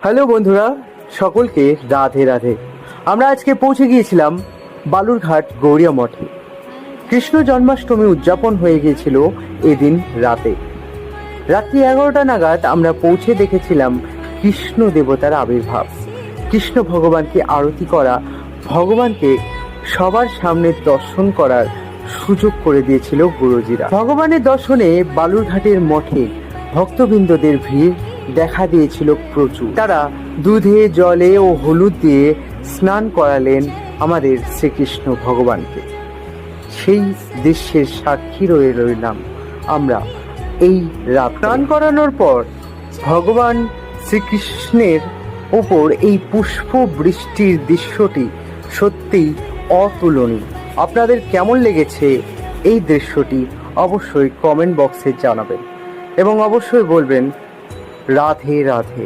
Hello বন্ধুরা, সকলকে রাধে রাধে। আমরা আজকে পৌঁছে গিয়েছিলাম বালুরঘাট গৌরিয়া মঠে। কৃষ্ণ জন্মাষ্টমী উদযাপন হয়ে গিয়েছিল এদিন রাতে। রাত্রি 11টা নাগাদ আমরা পৌঁছে দেখেছিলাম কৃষ্ণ দেবতার আবির্ভাব, কৃষ্ণ ভগবানকে আরতি করা, ভগবানকে সবার সামনে দর্শন করার সুযোগ করে দিয়েছিল গুরুজিরা। ভগবানের দর্শনে বালুরঘাটের মঠে ভক্তবৃন্দদের ভিড় দেখা দিয়েছিল প্রচুর। তারা দুধে জলে ও হলুদ দিয়ে স্নান করালেন আমাদের শ্রীকৃষ্ণ ভগবানকে। সেই দৃশ্যের সাক্ষী রইলাম আমরা এই রাত। স্নান করানোর পর ভগবান শ্রীকৃষ্ণের ওপর এই পুষ্প বৃষ্টির দৃশ্যটি সত্যিই অতুলনীয়। আপনাদের কেমন লেগেছে এই দৃশ্যটি অবশ্যই কমেন্ট বক্সে জানাবেন এবং অবশ্যই বলবেন রাধে রাধে।